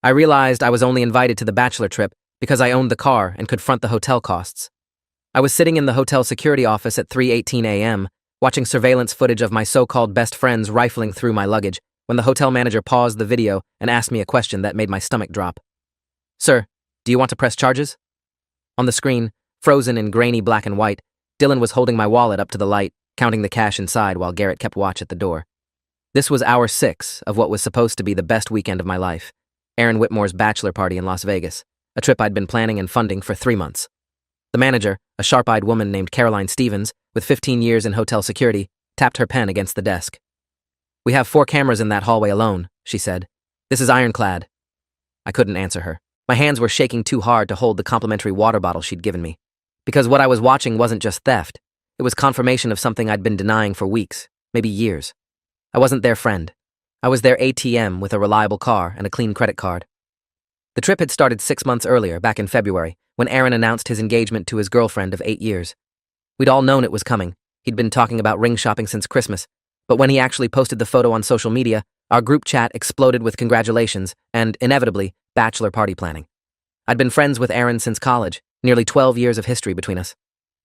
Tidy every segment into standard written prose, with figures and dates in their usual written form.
I realized I was only invited to the bachelor trip because I owned the car and could front the hotel costs. I was sitting in the hotel security office at 3:18 a.m., watching surveillance footage of my so-called best friends rifling through my luggage, when the hotel manager paused the video and asked me a question that made my stomach drop. "Sir, do you want to press charges?" On the screen, frozen in grainy black and white, Dylan was holding my wallet up to the light, counting the cash inside while Garrett kept watch at the door. This was hour 6 of what was supposed to be the best weekend of my life, Aaron Whitmore's bachelor party in Las Vegas, a trip I'd been planning and funding for 3 months. The manager, a sharp-eyed woman named Caroline Stevens, with 15 years in hotel security, tapped her pen against the desk. "We have 4 cameras in that hallway alone," she said. "This is ironclad." I couldn't answer her. My hands were shaking too hard to hold the complimentary water bottle she'd given me. Because what I was watching wasn't just theft. It was confirmation of something I'd been denying for weeks, maybe years. I wasn't their friend. I was their ATM with a reliable car and a clean credit card. The trip had started 6 months earlier, back in February, when Aaron announced his engagement to his girlfriend of 8 years. We'd all known it was coming. He'd been talking about ring shopping since Christmas. But when he actually posted the photo on social media, our group chat exploded with congratulations and, inevitably, bachelor party planning. I'd been friends with Aaron since college, nearly 12 years of history between us.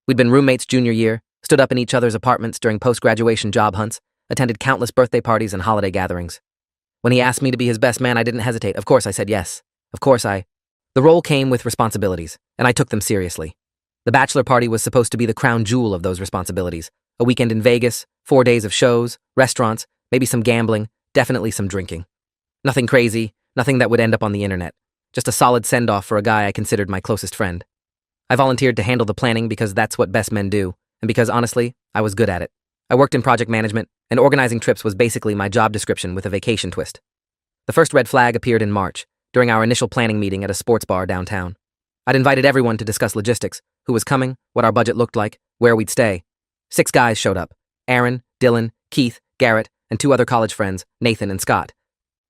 We'd been roommates junior year, stood up in each other's apartments during post-graduation job hunts, attended countless birthday parties and holiday gatherings. When he asked me to be his best man, I didn't hesitate. Of course, I said yes. The role came with responsibilities, and I took them seriously. The bachelor party was supposed to be the crown jewel of those responsibilities. A weekend in Vegas, 4 days of shows, restaurants, maybe some gambling, definitely some drinking. Nothing crazy, nothing that would end up on the internet. Just a solid send-off for a guy I considered my closest friend. I volunteered to handle the planning because that's what best men do, and because, honestly, I was good at it. I worked in project management, and organizing trips was basically my job description with a vacation twist. The first red flag appeared in March, during our initial planning meeting at a sports bar downtown. I'd invited everyone to discuss logistics, who was coming, what our budget looked like, where we'd stay. 6 guys showed up: Aaron, Dylan, Keith, Garrett, and 2 other college friends, Nathan and Scott.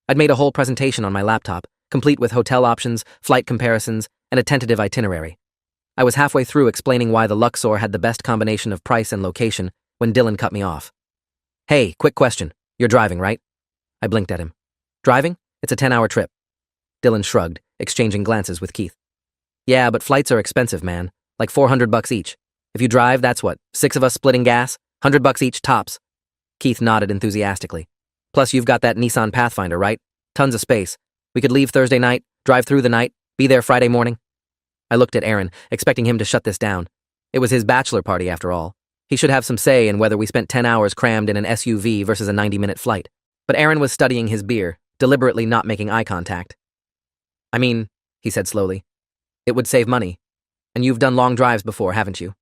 I'd made a whole presentation on my laptop, complete with hotel options, flight comparisons, and a tentative itinerary. I was halfway through explaining why the Luxor had the best combination of price and location when Dylan cut me off. "Hey, quick question. You're driving, right?" I blinked at him. "Driving? It's a 10-hour trip." Dylan shrugged, exchanging glances with Keith. "Yeah, but flights are expensive, man. Like $400 each. If you drive, that's what, 6 of us splitting gas? $100 each, tops." Keith nodded enthusiastically. "Plus, you've got that Nissan Pathfinder, right? Tons of space. We could leave Thursday night, drive through the night, be there Friday morning." I looked at Aaron, expecting him to shut this down. It was his bachelor party, after all. He should have some say in whether we spent 10 hours crammed in an SUV versus a 90-minute flight. But Aaron was studying his beer, deliberately not making eye contact. "I mean," he said slowly, "it would save money. And you've done long drives before, haven't you?"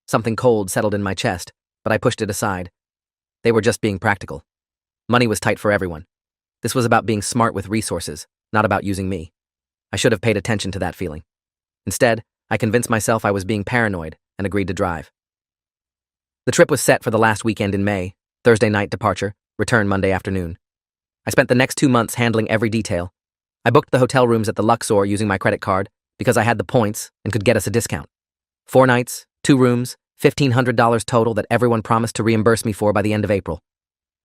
Something cold settled in my chest, but I pushed it aside. They were just being practical. Money was tight for everyone. This was about being smart with resources, not about using me. I should have paid attention to that feeling. Instead, I convinced myself I was being paranoid and agreed to drive. The trip was set for the last weekend in May, Thursday night departure, return Monday afternoon. I spent the next 2 months handling every detail. I booked the hotel rooms at the Luxor using my credit card because I had the points and could get us a discount. 4 nights, 2 rooms, $1,500 total that everyone promised to reimburse me for by the end of April.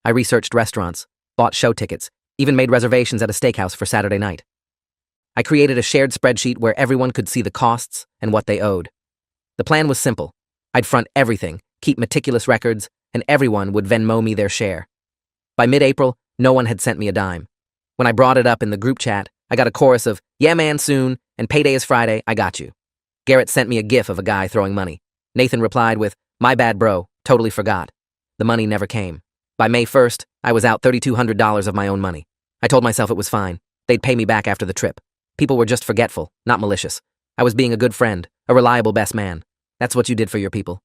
I researched restaurants, bought show tickets, even made reservations at a steakhouse for Saturday night. I created a shared spreadsheet where everyone could see the costs and what they owed. The plan was simple. I'd front everything, keep meticulous records, and everyone would Venmo me their share. By mid-April, no one had sent me a dime. When I brought it up in the group chat, I got a chorus of, "Yeah man, soon," and "Payday is Friday, I got you." Garrett sent me a gif of a guy throwing money. Nathan replied with, "My bad bro, totally forgot." The money never came. By May 1st, I was out $3,200 of my own money. I told myself it was fine. They'd pay me back after the trip. People were just forgetful, not malicious. I was being a good friend, a reliable best man. That's what you did for your people.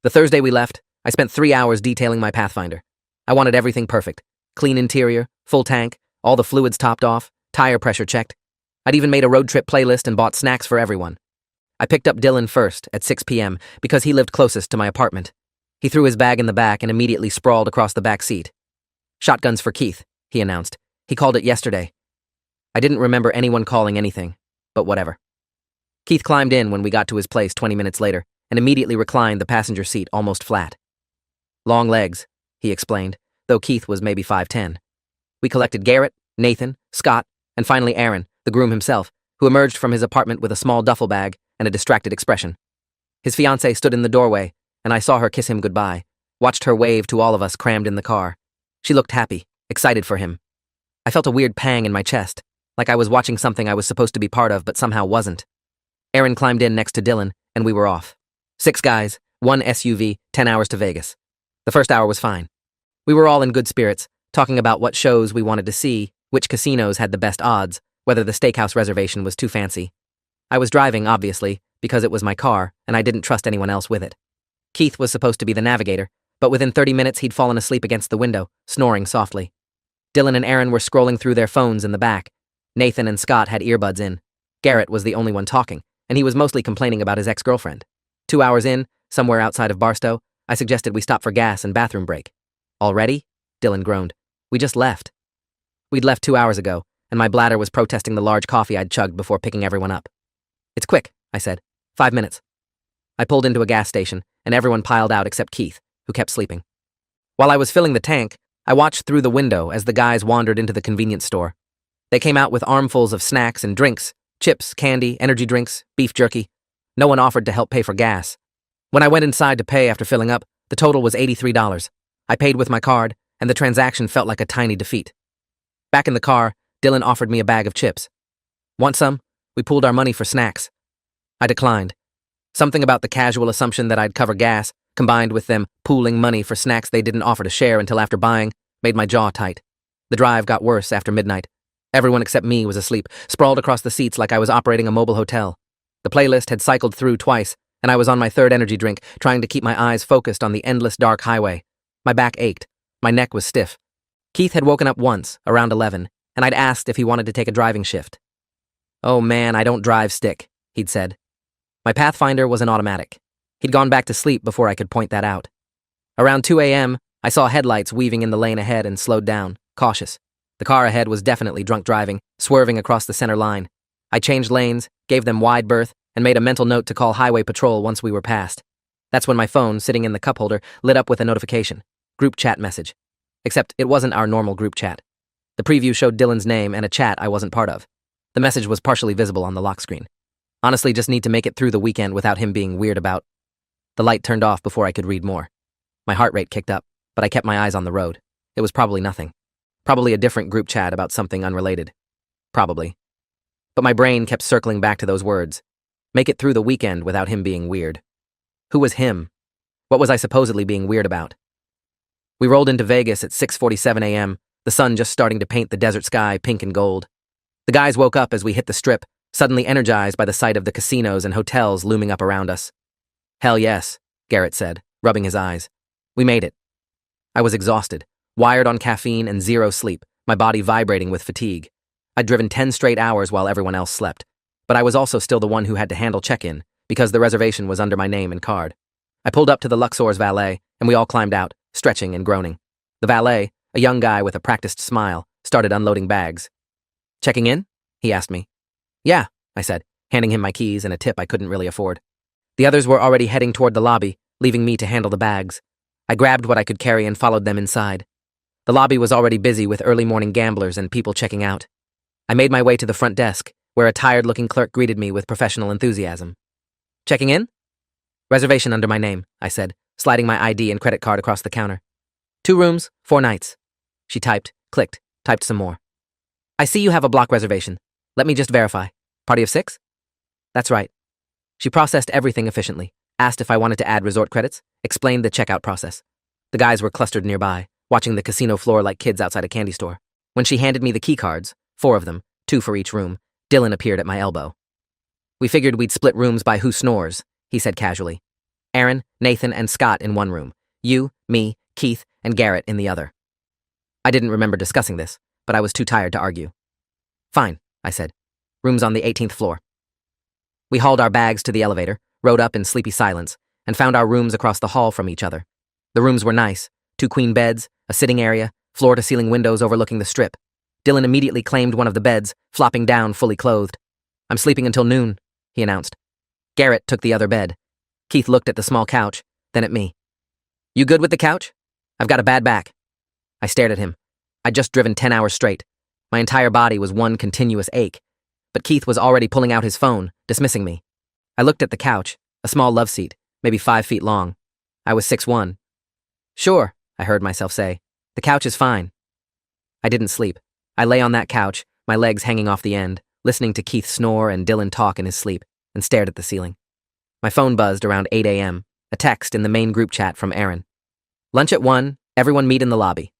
The Thursday we left, I spent 3 hours detailing my Pathfinder. I wanted everything perfect. Clean interior, full tank, all the fluids topped off, tire pressure checked. I'd even made a road trip playlist and bought snacks for everyone. I picked up Dylan first at 6 p.m. because he lived closest to my apartment. He threw his bag in the back and immediately sprawled across the back seat. "Shotguns for Keith," he announced. "He called it yesterday." I didn't remember anyone calling anything, but whatever. Keith climbed in when we got to his place 20 minutes later and immediately reclined the passenger seat almost flat. "Long legs," he explained, though Keith was maybe 5'10". We collected Garrett, Nathan, Scott, and finally Aaron, the groom himself, who emerged from his apartment with a small duffel bag and a distracted expression. His fiancée stood in the doorway, and I saw her kiss him goodbye, watched her wave to all of us crammed in the car. She looked happy, excited for him. I felt a weird pang in my chest, like I was watching something I was supposed to be part of but somehow wasn't. Aaron climbed in next to Dylan, and we were off. 6 guys, 1 SUV, 10 hours to Vegas. The first hour was fine. We were all in good spirits, talking about what shows we wanted to see, which casinos had the best odds, whether the steakhouse reservation was too fancy. I was driving, obviously, because it was my car, and I didn't trust anyone else with it. Keith was supposed to be the navigator, but within 30 minutes he'd fallen asleep against the window, snoring softly. Dylan and Aaron were scrolling through their phones in the back. Nathan and Scott had earbuds in. Garrett was the only one talking, and he was mostly complaining about his ex-girlfriend. 2 hours in, somewhere outside of Barstow, I suggested we stop for gas and bathroom break. Already? Dylan groaned. We just left. We'd left 2 hours ago, and my bladder was protesting the large coffee I'd chugged before picking everyone up. It's quick, I said. 5 minutes. I pulled into a gas station, and everyone piled out except Keith, who kept sleeping. While I was filling the tank, I watched through the window as the guys wandered into the convenience store. They came out with armfuls of snacks and drinks, chips, candy, energy drinks, beef jerky. No one offered to help pay for gas. When I went inside to pay after filling up, the total was $83. I paid with my card, and the transaction felt like a tiny defeat. Back in the car, Dylan offered me a bag of chips. Want some? We pooled our money for snacks. I declined. Something about the casual assumption that I'd cover gas, combined with them pooling money for snacks they didn't offer to share until after buying, made my jaw tight. The drive got worse after midnight. Everyone except me was asleep, sprawled across the seats like I was operating a mobile hotel. The playlist had cycled through twice, and I was on my third energy drink, trying to keep my eyes focused on the endless dark highway. My back ached. My neck was stiff. Keith had woken up once, around 11, and I'd asked if he wanted to take a driving shift. "Oh man, I don't drive stick," he'd said. My Pathfinder was an automatic. He'd gone back to sleep before I could point that out. Around 2 a.m., I saw headlights weaving in the lane ahead and slowed down, cautious. The car ahead was definitely drunk driving, swerving across the center line. I changed lanes, gave them wide berth, and made a mental note to call highway patrol once we were past. That's when my phone, sitting in the cup holder, lit up with a notification. Group chat message. Except it wasn't our normal group chat. The preview showed Dylan's name and a chat I wasn't part of. The message was partially visible on the lock screen. Honestly, just need to make it through the weekend without him being weird about. The light turned off before I could read more. My heart rate kicked up, but I kept my eyes on the road. It was probably nothing. Probably a different group chat about something unrelated. Probably. But my brain kept circling back to those words. Make it through the weekend without him being weird. Who was him? What was I supposedly being weird about? We rolled into Vegas at 6:47 a.m., the sun just starting to paint the desert sky pink and gold. The guys woke up as we hit the strip, suddenly energized by the sight of the casinos and hotels looming up around us. Hell yes, Garrett said, rubbing his eyes. We made it. I was exhausted, wired on caffeine and zero sleep, my body vibrating with fatigue. I'd driven 10 straight hours while everyone else slept, but I was also still the one who had to handle check-in, because the reservation was under my name and card. I pulled up to the Luxor's valet, and we all climbed out, stretching and groaning. The valet, a young guy with a practiced smile, started unloading bags. Checking in? He asked me. Yeah, I said, handing him my keys and a tip I couldn't really afford. The others were already heading toward the lobby, leaving me to handle the bags. I grabbed what I could carry and followed them inside. The lobby was already busy with early morning gamblers and people checking out. I made my way to the front desk, where a tired-looking clerk greeted me with professional enthusiasm. Checking in? Reservation under my name, I said, sliding my ID and credit card across the counter. 2 rooms, 4 nights. She typed, clicked, typed some more. I see you have a block reservation. Let me just verify. Party of 6? That's right. She processed everything efficiently, asked if I wanted to add resort credits, explained the checkout process. The guys were clustered nearby, watching the casino floor like kids outside a candy store. When she handed me the key cards, 4 of them, 2 for each room, Dylan appeared at my elbow. We figured we'd split rooms by who snores, he said casually. Aaron, Nathan, and Scott in one room. You, me, Keith, and Garrett in the other. I didn't remember discussing this, but I was too tired to argue. Fine, I said. Rooms on the 18th floor. We hauled our bags to the elevator, rode up in sleepy silence, and found our rooms across the hall from each other. The rooms were nice, 2 queen beds, a sitting area, floor-to-ceiling windows overlooking the strip. Dylan immediately claimed one of the beds, flopping down fully clothed. I'm sleeping until noon, he announced. Garrett took the other bed. Keith looked at the small couch, then at me. You good with the couch? I've got a bad back. I stared at him. I'd just driven 10 hours straight. My entire body was one continuous ache, but Keith was already pulling out his phone, dismissing me. I looked at the couch, a small love seat, maybe 5 feet long. I was 6'1". Sure, I heard myself say. The couch is fine. I didn't sleep. I lay on that couch, my legs hanging off the end, listening to Keith snore and Dylan talk in his sleep, and stared at the ceiling. My phone buzzed around 8 a.m., a text in the main group chat from Aaron. Lunch at 1, everyone meet in the lobby.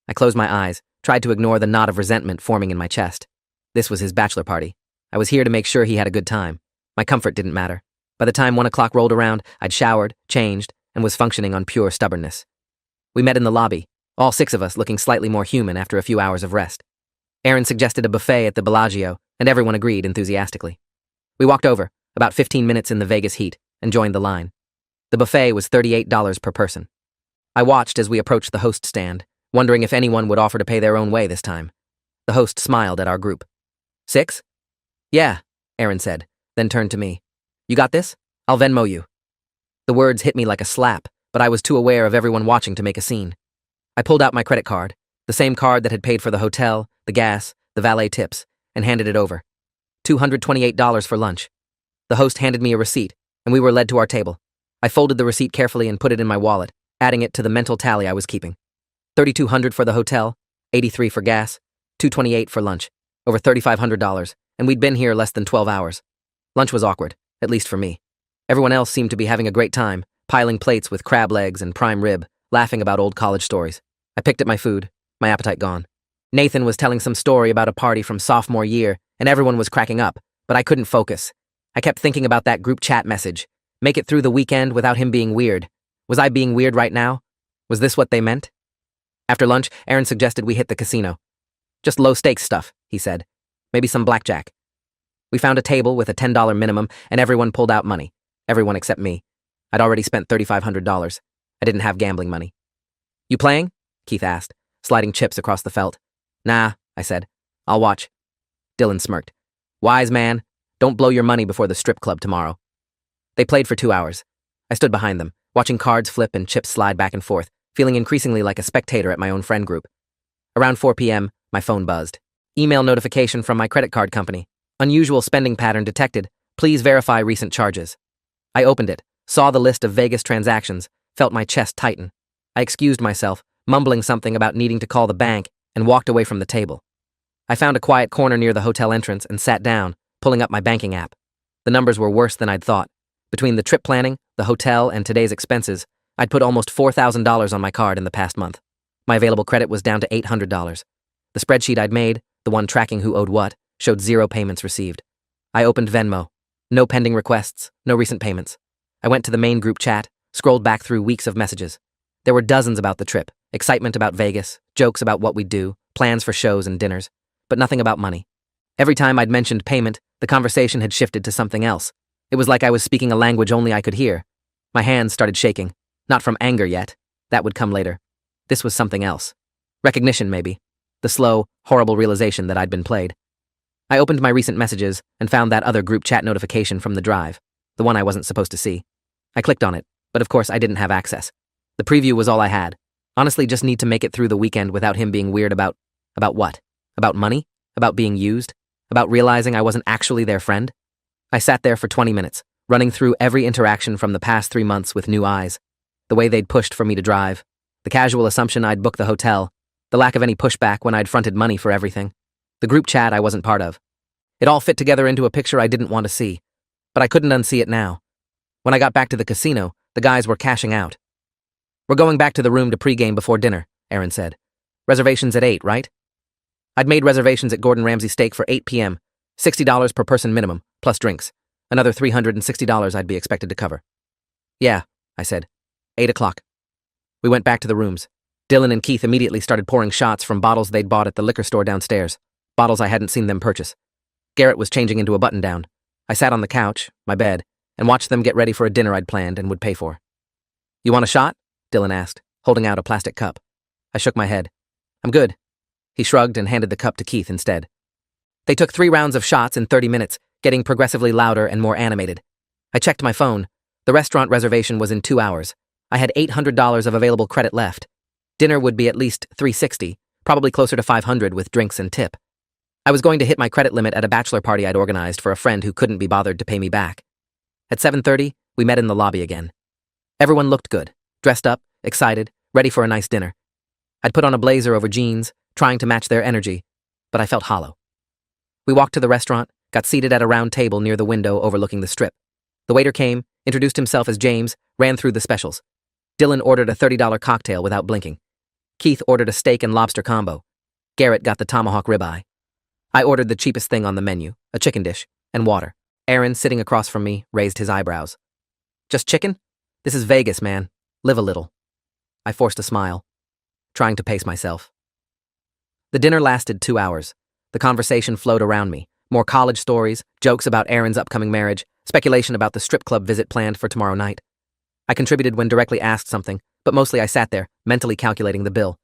I closed my eyes, tried to ignore the knot of resentment forming in my chest. This was his bachelor party. I was here to make sure he had a good time. My comfort didn't matter. By the time 1 o'clock rolled around, I'd showered, changed, and was functioning on pure stubbornness. We met in the lobby, all 6 of us looking slightly more human after a few hours of rest. Aaron suggested a buffet at the Bellagio, and everyone agreed enthusiastically. We walked over, about 15 minutes in the Vegas heat, and joined the line. The buffet was $38 per person. I watched as we approached the host stand, wondering if anyone would offer to pay their own way this time. The host smiled at our group. 6? Yeah, Aaron said, then turned to me. You got this? I'll Venmo you. The words hit me like a slap, but I was too aware of everyone watching to make a scene. I pulled out my credit card, the same card that had paid for the hotel, the gas, the valet tips, and handed it over. $228 for lunch. The host handed me a receipt, and we were led to our table. I folded the receipt carefully and put it in my wallet, adding it to the mental tally I was keeping. $3,200 for the hotel, $83 for gas, $228 for lunch, over $3,500, and we'd been here less than 12 hours. Lunch was awkward, at least for me. Everyone else seemed to be having a great time, piling plates with crab legs and prime rib, laughing about old college stories. I picked at my food, my appetite gone. Nathan was telling some story about a party from sophomore year, and everyone was cracking up, but I couldn't focus. I kept thinking about that group chat message. Make it through the weekend without him being weird. Was I being weird right now? Was this what they meant? After lunch, Aaron suggested we hit the casino. Just low-stakes stuff, he said. Maybe some blackjack. We found a table with a $10 minimum, and everyone pulled out money. Everyone except me. I'd already spent $3,500. I didn't have gambling money. You playing? Keith asked, sliding chips across the felt. Nah, I said. I'll watch. Dylan smirked. Wise man, don't blow your money before the strip club tomorrow. They played for 2 hours. I stood behind them, watching cards flip and chips slide back and forth, feeling increasingly like a spectator at my own friend group. Around 4 p.m., my phone buzzed. Email notification from my credit card company. Unusual spending pattern detected. Please verify recent charges. I opened it, saw the list of Vegas transactions, felt my chest tighten. I excused myself, mumbling something about needing to call the bank, and walked away from the table. I found a quiet corner near the hotel entrance and sat down, pulling up my banking app. The numbers were worse than I'd thought. Between the trip planning, the hotel, and today's expenses, I'd put almost $4,000 on my card in the past month. My available credit was down to $800. The spreadsheet I'd made, the one tracking who owed what, showed 0 payments received. I opened Venmo. No pending requests, no recent payments. I went to the main group chat, scrolled back through weeks of messages. There were dozens about the trip, excitement about Vegas, jokes about what we'd do, plans for shows and dinners, but nothing about money. Every time I'd mentioned payment, the conversation had shifted to something else. It was like I was speaking a language only I could hear. My hands started shaking, not from anger yet. That would come later. This was something else. Recognition, maybe. The slow, horrible realization that I'd been played. I opened my recent messages and found that other group chat notification from the drive, the one I wasn't supposed to see. I clicked on it, but of course I didn't have access. The preview was all I had. Honestly, just need to make it through the weekend without him being weird about what? About money? About being used? About realizing I wasn't actually their friend? I sat there for 20 minutes, running through every interaction from the past 3 months with new eyes. The way they'd pushed for me to drive, the casual assumption I'd booked the hotel, the lack of any pushback when I'd fronted money for everything, the group chat I wasn't part of. It all fit together into a picture I didn't want to see, but I couldn't unsee it now. When I got back to the casino, the guys were cashing out. We're going back to the room to pregame before dinner, Aaron said. Reservations at 8, right? I'd made reservations at Gordon Ramsay Steak for 8 p.m., $60 per person minimum, plus drinks. Another $360 I'd be expected to cover. Yeah, I said. 8 o'clock. We went back to the rooms. Dylan and Keith immediately started pouring shots from bottles they'd bought at the liquor store downstairs, bottles I hadn't seen them purchase. Garrett was changing into a button-down. I sat on the couch, my bed, and watched them get ready for a dinner I'd planned and would pay for. You want a shot? Dylan asked, holding out a plastic cup. I shook my head. I'm good. He shrugged and handed the cup to Keith instead. They took 3 rounds of shots in 30 minutes, getting progressively louder and more animated. I checked my phone. The restaurant reservation was in 2 hours. I had $800 of available credit left. Dinner would be at least $360, probably closer to $500 with drinks and tip. I was going to hit my credit limit at a bachelor party I'd organized for a friend who couldn't be bothered to pay me back. At 7:30, we met in the lobby again. Everyone looked good, dressed up, excited, ready for a nice dinner. I'd put on a blazer over jeans, trying to match their energy, but I felt hollow. We walked to the restaurant, got seated at a round table near the window overlooking the strip. The waiter came, introduced himself as James, ran through the specials. Dylan ordered a $30 cocktail without blinking. Keith ordered a steak and lobster combo. Garrett got the tomahawk ribeye. I ordered the cheapest thing on the menu, a chicken dish, and water. Aaron, sitting across from me, raised his eyebrows. Just chicken? This is Vegas, man. Live a little. I forced a smile, trying to pace myself. The dinner lasted 2 hours. The conversation flowed around me. More college stories, jokes about Aaron's upcoming marriage, speculation about the strip club visit planned for tomorrow night. I contributed when directly asked something, but mostly I sat there, mentally calculating the bill.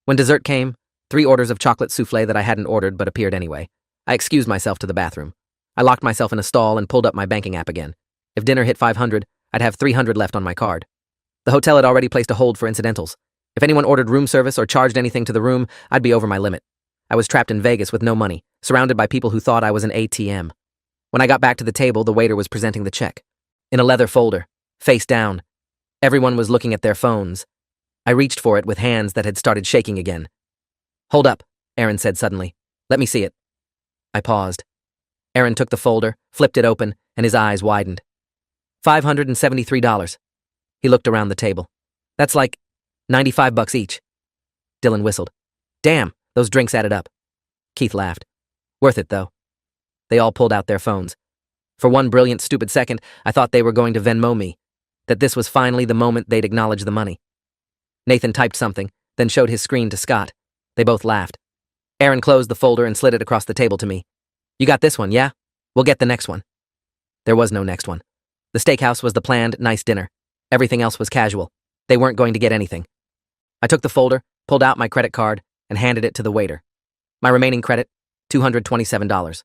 When dessert came, 3 orders of chocolate souffle that I hadn't ordered but appeared anyway. I excused myself to the bathroom. I locked myself in a stall and pulled up my banking app again. If dinner hit 500, I'd have 300 left on my card. The hotel had already placed a hold for incidentals. If anyone ordered room service or charged anything to the room, I'd be over my limit. I was trapped in Vegas with no money, surrounded by people who thought I was an ATM. When I got back to the table, the waiter was presenting the check. In a leather folder, face down. Everyone was looking at their phones. I reached for it with hands that had started shaking again. Hold up, Aaron said suddenly. Let me see it. I paused. Aaron took the folder, flipped it open, and his eyes widened. $573. He looked around the table. That's like $95 each. Dylan whistled. Damn, those drinks added up. Keith laughed. Worth it, though. They all pulled out their phones. For one brilliant, stupid second, I thought they were going to Venmo me, that this was finally the moment they'd acknowledge the money. Nathan typed something, then showed his screen to Scott. They both laughed. Aaron closed the folder and slid it across the table to me. You got this one, yeah? We'll get the next one. There was no next one. The steakhouse was the planned, nice dinner. Everything else was casual. They weren't going to get anything. I took the folder, pulled out my credit card, and handed it to the waiter. My remaining credit, $227.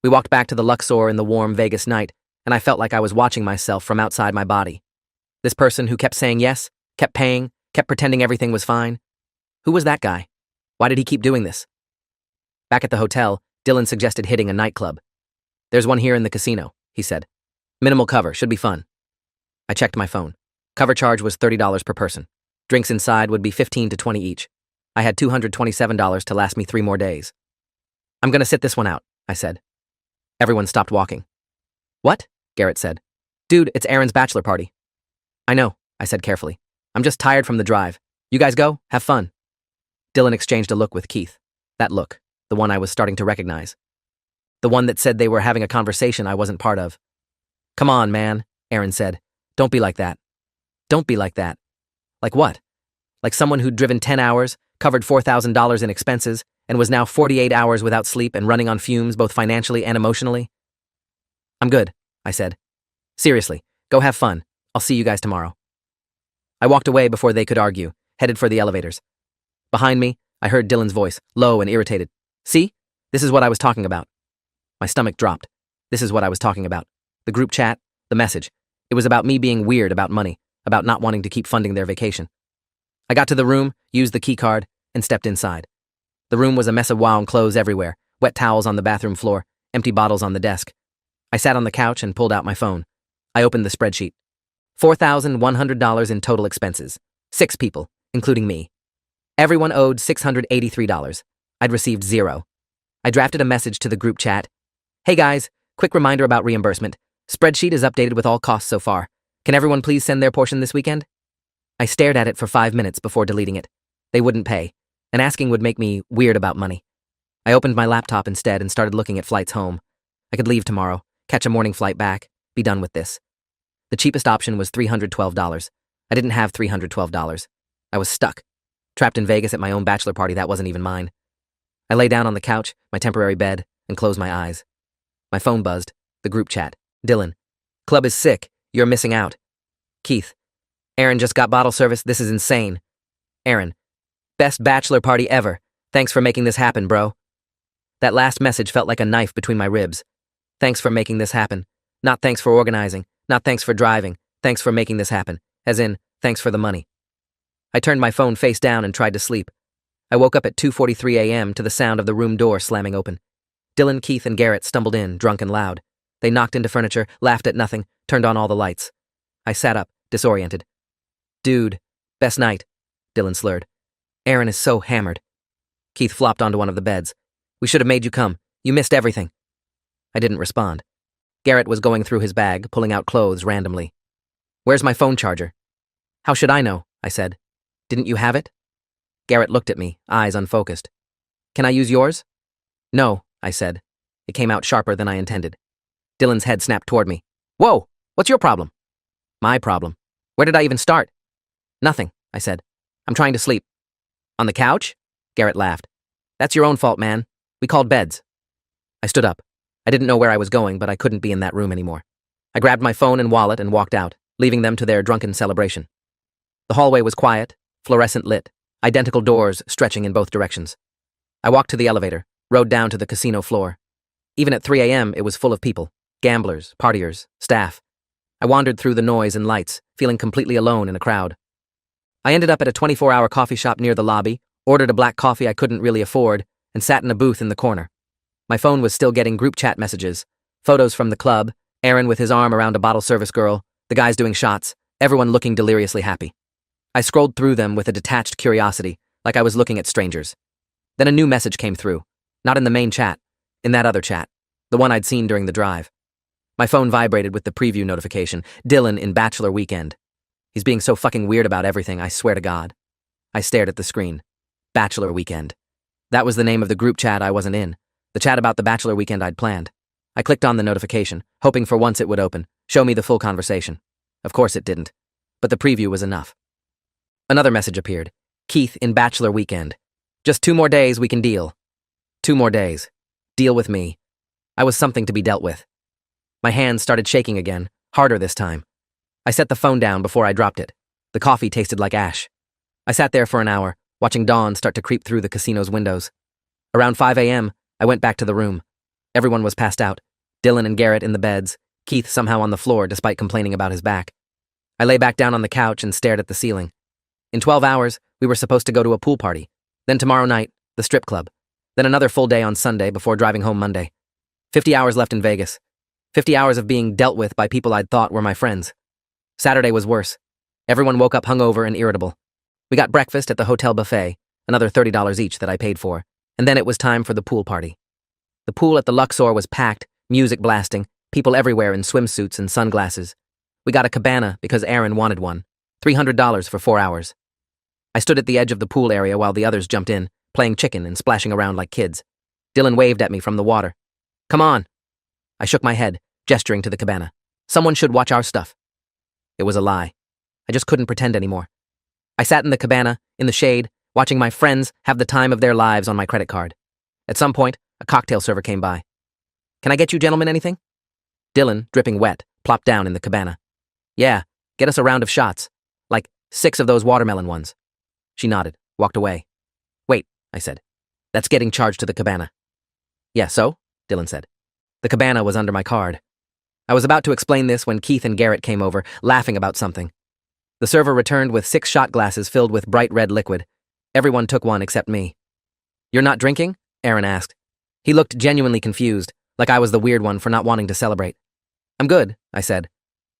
We walked back to the Luxor in the warm Vegas night, and I felt like I was watching myself from outside my body. This person who kept saying yes, kept paying, kept pretending everything was fine. Who was that guy? Why did he keep doing this? Back at the hotel, Dylan suggested hitting a nightclub. There's one here in the casino, he said. Minimal cover, should be fun. I checked my phone. Cover charge was $30 per person. Drinks inside would be $15 to $20 each. I had $227 to last me 3 more days. I'm gonna sit this one out, I said. Everyone stopped walking. What? Garrett said. Dude, it's Aaron's bachelor party. I know, I said carefully. I'm just tired from the drive. You guys go, have fun. Dylan exchanged a look with Keith. That look, the one I was starting to recognize. The one that said they were having a conversation I wasn't part of. Come on, man, Aaron said. Don't be like that. Don't be like that. Like what? Like someone who'd driven 10 hours, covered $4,000 in expenses, and was now 48 hours without sleep and running on fumes both financially and emotionally? I'm good, I said. Seriously, go have fun. I'll see you guys tomorrow. I walked away before they could argue, headed for the elevators. Behind me, I heard Dylan's voice, low and irritated. See? This is what I was talking about. My stomach dropped. This is what I was talking about. The group chat, the message. It was about me being weird about money, about not wanting to keep funding their vacation. I got to the room, used the key card, and stepped inside. The room was a mess of wound clothes everywhere, wet towels on the bathroom floor, empty bottles on the desk. I sat on the couch and pulled out my phone. I opened the spreadsheet. $4,100 in total expenses. 6 people, including me. Everyone owed $683. I'd received 0. I drafted a message to the group chat. Hey guys, quick reminder about reimbursement. Spreadsheet is updated with all costs so far. Can everyone please send their portion this weekend? I stared at it for 5 minutes before deleting it. They wouldn't pay, and asking would make me weird about money. I opened my laptop instead and started looking at flights home. I could leave tomorrow, catch a morning flight back, be done with this. The cheapest option was $312. I didn't have $312. I was stuck. Trapped in Vegas at my own bachelor party that wasn't even mine. I lay down on the couch, my temporary bed, and closed my eyes. My phone buzzed. The group chat. Dylan. Club is sick. You're missing out. Keith. Aaron just got bottle service. This is insane. Aaron. Best bachelor party ever. Thanks for making this happen, bro. That last message felt like a knife between my ribs. Thanks for making this happen. Not thanks for organizing. Not thanks for driving. Thanks for making this happen. As in, thanks for the money. I turned my phone face down and tried to sleep. I woke up at 2:43 a.m. to the sound of the room door slamming open. Dylan, Keith, and Garrett stumbled in, drunk and loud. They knocked into furniture, laughed at nothing, turned on all the lights. I sat up, disoriented. "Dude, best night," Dylan slurred. "Aaron is so hammered." Keith flopped onto one of the beds. "We should have made you come. You missed everything." I didn't respond. Garrett was going through his bag, pulling out clothes randomly. "Where's my phone charger?" "How should I know?" I said. "Didn't you have it?" Garrett looked at me, eyes unfocused. "Can I use yours?" "No," I said. It came out sharper than I intended. Dylan's head snapped toward me. "Whoa! What's your problem?" "My problem. Where did I even start?" "Nothing," I said. "I'm trying to sleep." "On the couch?" Garrett laughed. "That's your own fault, man. We called beds." I stood up. I didn't know where I was going, but I couldn't be in that room anymore. I grabbed my phone and wallet and walked out, leaving them to their drunken celebration. The hallway was quiet, fluorescent lit, identical doors stretching in both directions. I walked to the elevator, rode down to the casino floor. Even at 3 a.m., it was full of people, gamblers, partiers, staff. I wandered through the noise and lights, feeling completely alone in a crowd. I ended up at a 24-hour coffee shop near the lobby, ordered a black coffee I couldn't really afford, and sat in a booth in the corner. My phone was still getting group chat messages, photos from the club, Aaron with his arm around a bottle service girl, the guys doing shots, everyone looking deliriously happy. I scrolled through them with a detached curiosity, like I was looking at strangers. Then a new message came through, not in the main chat, in that other chat, the one I'd seen during the drive. My phone vibrated with the preview notification, Dylan in Bachelor Weekend. He's being so fucking weird about everything, I swear to God. I stared at the screen. Bachelor Weekend. That was the name of the group chat I wasn't in, the chat about the Bachelor Weekend I'd planned. I clicked on the notification, hoping for once it would open, show me the full conversation. Of course it didn't, but the preview was enough. Another message appeared. Keith in Bachelor Weekend. Just 2 more days we can deal. 2 more days. Deal with me. I was something to be dealt with. My hands started shaking again, harder this time. I set the phone down before I dropped it. The coffee tasted like ash. I sat there for an hour, watching dawn start to creep through the casino's windows. Around 5 a.m., I went back to the room. Everyone was passed out. Dylan and Garrett in the beds, Keith somehow on the floor despite complaining about his back. I lay back down on the couch and stared at the ceiling. In 12 hours, we were supposed to go to a pool party. Then tomorrow night, the strip club. Then another full day on Sunday before driving home Monday. 50 hours left in Vegas. 50 hours of being dealt with by people I'd thought were my friends. Saturday was worse. Everyone woke up hungover and irritable. We got breakfast at the hotel buffet, another $30 each that I paid for, and then it was time for the pool party. The pool at the Luxor was packed, music blasting, people everywhere in swimsuits and sunglasses. We got a cabana because Aaron wanted one, $300 for 4 hours. I stood at the edge of the pool area while the others jumped in, playing chicken and splashing around like kids. Dylan waved at me from the water. "Come on." I shook my head, gesturing to the cabana. "Someone should watch our stuff." It was a lie. I just couldn't pretend anymore. I sat in the cabana, in the shade, watching my friends have the time of their lives on my credit card. At some point, a cocktail server came by. "Can I get you gentlemen anything?" Dylan, dripping wet, plopped down in the cabana. "Yeah, get us a round of shots. Like 6 of those watermelon ones." She nodded, walked away. "Wait," I said. "That's getting charged to the cabana." "Yeah, so?" Dylan said. The cabana was under my card. I was about to explain this when Keith and Garrett came over, laughing about something. The server returned with 6 shot glasses filled with bright red liquid. Everyone took one except me. "You're not drinking?" Aaron asked. He looked genuinely confused, like I was the weird one for not wanting to celebrate. "I'm good," I said.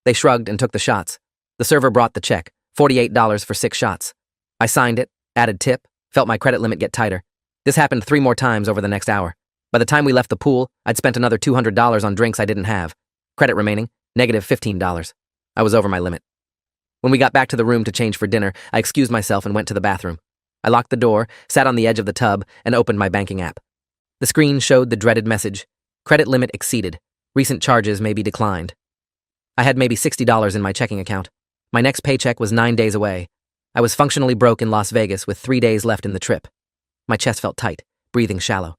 They shrugged and took the shots. The server brought the check, $48 for 6 shots. I signed it, added tip, felt my credit limit get tighter. This happened 3 more times over the next hour. By the time we left the pool, I'd spent another $200 on drinks I didn't have. Credit remaining, negative $15. I was over my limit. When we got back to the room to change for dinner, I excused myself and went to the bathroom. I locked the door, sat on the edge of the tub, and opened my banking app. The screen showed the dreaded message, "Credit limit exceeded. Recent charges may be declined." I had maybe $60 in my checking account. My next paycheck was 9 days away. I was functionally broke in Las Vegas with 3 days left in the trip. My chest felt tight, breathing shallow.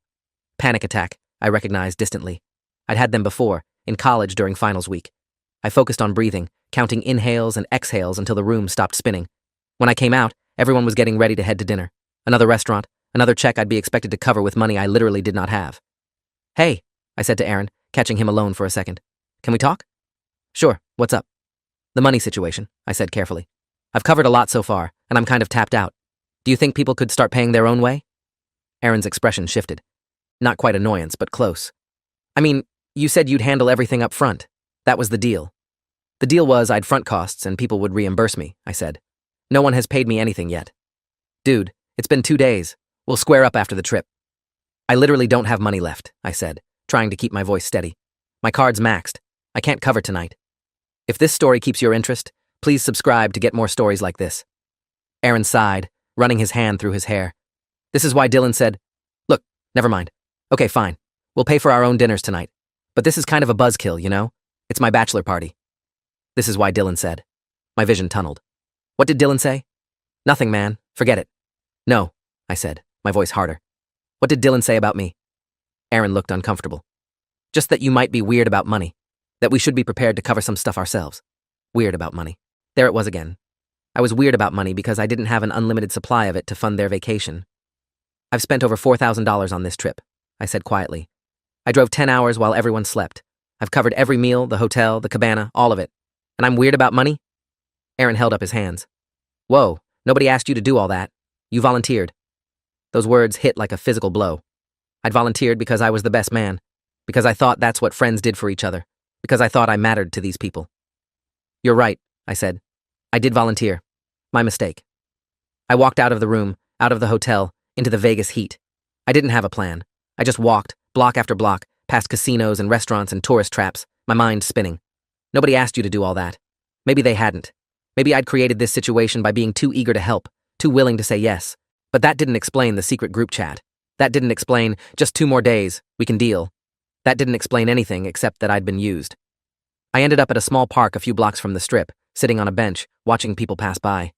Panic attack, I recognized distantly. I'd had them before, in college during finals week. I focused on breathing, counting inhales and exhales until the room stopped spinning. When I came out, everyone was getting ready to head to dinner. Another restaurant, another check I'd be expected to cover with money I literally did not have. "Hey," I said to Aaron, catching him alone for a second. "Can we talk?" "Sure, what's up?" "The money situation," I said carefully. "I've covered a lot so far, and I'm kind of tapped out." Do you think people could start paying their own way? Aaron's expression shifted. Not quite annoyance, but close. I mean, you said you'd handle everything up front. That was the deal. The deal was I'd front costs and people would reimburse me, I said. No one has paid me anything yet. Dude, it's been 2 days. We'll square up after the trip. I literally don't have money left, I said, trying to keep my voice steady. My card's maxed. I can't cover tonight. If this story keeps your interest, please subscribe to get more stories like this. Aaron sighed, running his hand through his hair. This is why Dylan said, look, never mind. Okay, fine. We'll pay for our own dinners tonight. But this is kind of a buzzkill, you know? It's my bachelor party. This is why Dylan said. My vision tunneled. What did Dylan say? Nothing, man. Forget it. No, I said, my voice harder. What did Dylan say about me? Aaron looked uncomfortable. Just that you might be weird about money. That we should be prepared to cover some stuff ourselves. Weird about money. There it was again. I was weird about money because I didn't have an unlimited supply of it to fund their vacation. I've spent over $4,000 on this trip, I said quietly. I drove 10 hours while everyone slept. I've covered every meal, the hotel, the cabana, all of it. And I'm weird about money? Aaron held up his hands. Whoa, nobody asked you to do all that. You volunteered. Those words hit like a physical blow. I'd volunteered because I was the best man. Because I thought that's what friends did for each other. Because I thought I mattered to these people. You're right, I said. I did volunteer. My mistake. I walked out of the room, out of the hotel, into the Vegas heat. I didn't have a plan. I just walked, block after block, past casinos and restaurants and tourist traps, my mind spinning. Nobody asked you to do all that. Maybe they hadn't. Maybe I'd created this situation by being too eager to help, too willing to say yes. But that didn't explain the secret group chat. That didn't explain, just 2 more days, we can deal. That didn't explain anything except that I'd been used. I ended up at a small park a few blocks from the strip, sitting on a bench, watching people pass by.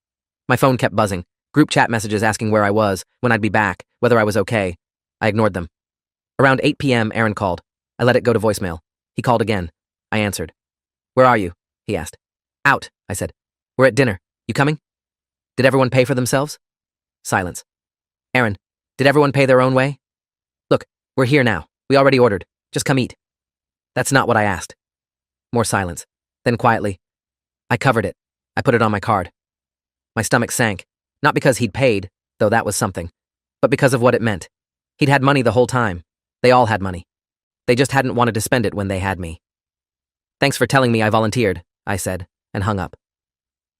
My phone kept buzzing, group chat messages asking where I was, when I'd be back, whether I was okay. I ignored them. Around 8 p.m., Aaron called. I let it go to voicemail. He called again. I answered. Where are you? He asked. Out, I said. We're at dinner. You coming? Did everyone pay for themselves? Silence. Aaron, did everyone pay their own way? Look, we're here now. We already ordered. Just come eat. That's not what I asked. More silence. Then quietly. I covered it. I put it on my card. My stomach sank. Not because he'd paid, though that was something, but because of what it meant. He'd had money the whole time. They all had money. They just hadn't wanted to spend it when they had me. Thanks for telling me I volunteered, I said, and hung up.